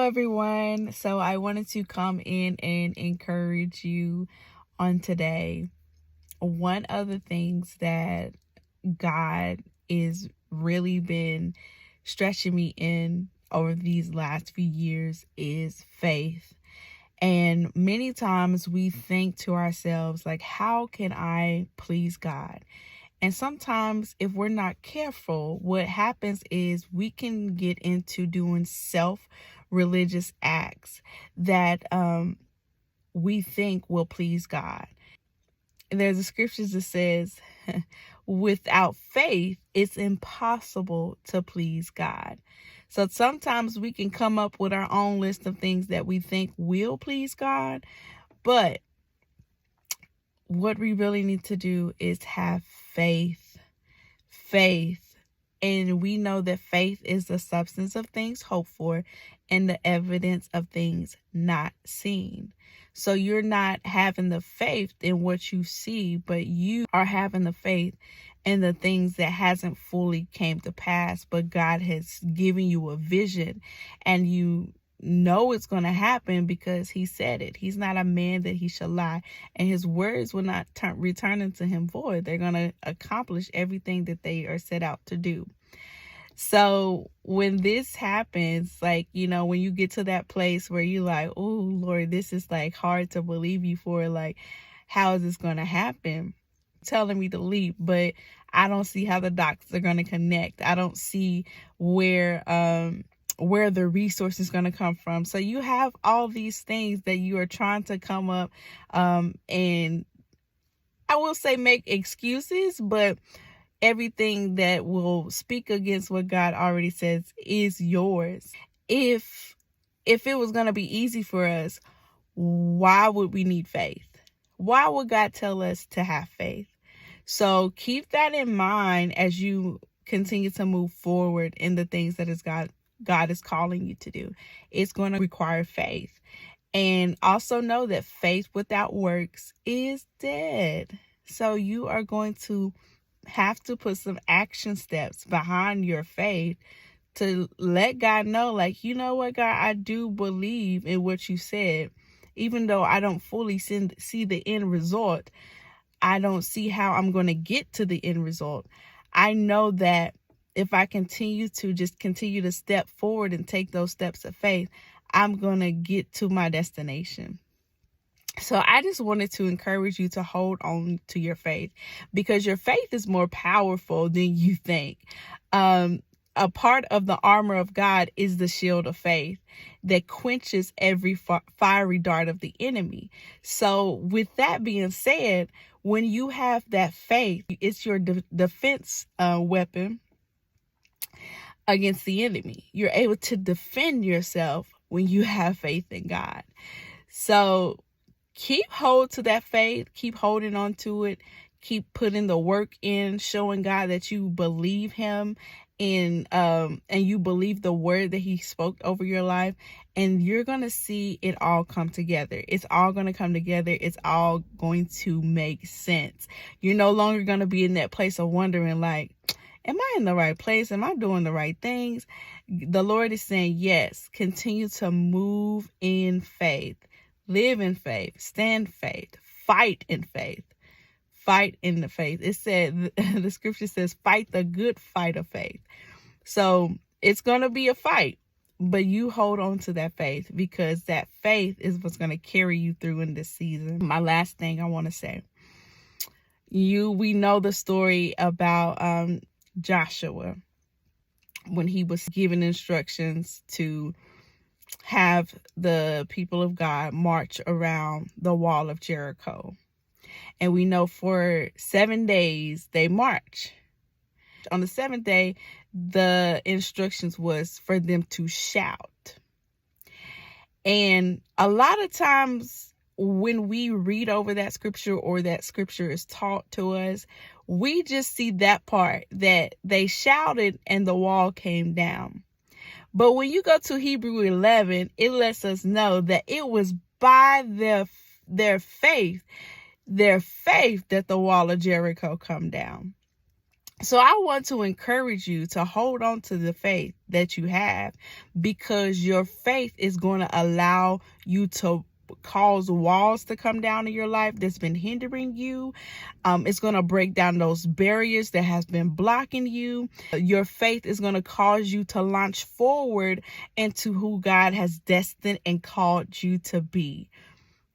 everyone. So I wanted to come in and encourage you on today. One of the things that God is really been stretching me in over these last few years is faith. And many times we think to ourselves, like, how can I please God? And sometimes, if we're not careful, what happens is we can get into doing self religious acts that we think will please God. And there's a scripture that says, without faith, it's impossible to please God. So sometimes we can come up with our own list of things that we think will please God, but what we really need to do is have faith. And we know that faith is the substance of things hoped for and the evidence of things not seen. So you're not having the faith in what you see, but you are having the faith in the things that hasn't fully came to pass, but God has given you a vision and you know it's going to happen because he said it. He's not a man that he shall lie, and his words will not return unto him void. They're going to accomplish everything that they are set out to do. So when this happens, like, when you get to that place where you like, oh Lord, this is like hard to believe you for, like, how is this going to happen? Telling me to leap, but I don't see how the dots are going to connect. I don't see where the resource is going to come from. So you have all these things that you are trying to come up and I will say make excuses, but everything that will speak against what God already says is yours. If it was going to be easy for us, why would we need faith? Why would God tell us to have faith? So keep that in mind as you continue to move forward in the things that God is calling you to do. It's going to require faith. And also know that faith without works is dead. So you are going to have to put some action steps behind your faith to let God know, like, you know what, God, I do believe in what you said. Even though I don't fully see the end result, I don't see how I'm going to get to the end result. I know that if I continue to step forward and take those steps of faith, I'm going to get to my destination. So I just wanted to encourage you to hold on to your faith, because your faith is more powerful than you think. A part of the armor of God is the shield of faith that quenches every fiery dart of the enemy. So with that being said, when you have that faith, it's your defense weapon against the enemy. You're able to defend yourself when you have faith in God. So keep hold to that faith, keep holding on to it, keep putting the work in, showing God that you believe him and you believe the word that he spoke over your life, and you're going to see it all come together. It's all going to come together. It's all going to make sense. You're no longer going to be in that place of wondering, like, am I in the right place? Am I doing the right things? The Lord is saying, yes, continue to move in faith, live in faith, stand faith, fight in faith. Fight in the faith. It said, the scripture says, fight the good fight of faith. So it's going to be a fight, but you hold on to that faith, because that faith is what's going to carry you through in this season. My last thing I want to say, we know the story about Joshua when he was given instructions to have the people of God march around the wall of Jericho. And we know for 7 days they march. On the seventh day, the instructions was for them to shout. And a lot of times when we read over that scripture, or that scripture is taught to us, we just see that part that they shouted and the wall came down. But when you go to Hebrew 11, it lets us know that it was by their faith that the wall of Jericho come down. So I want to encourage you to hold on to the faith that you have, because your faith is going to allow you to cause walls to come down in your life that's been hindering you. It's going to break down those barriers that has been blocking you. Your faith is going to cause you to launch forward into who God has destined and called you to be.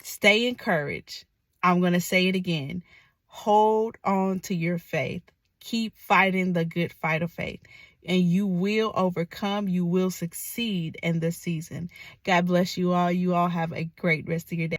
Stay encouraged. I'm going to say it again. Hold on to your faith. Keep fighting the good fight of faith, and you will overcome. You will succeed in this season. God bless you all. You all have a great rest of your day.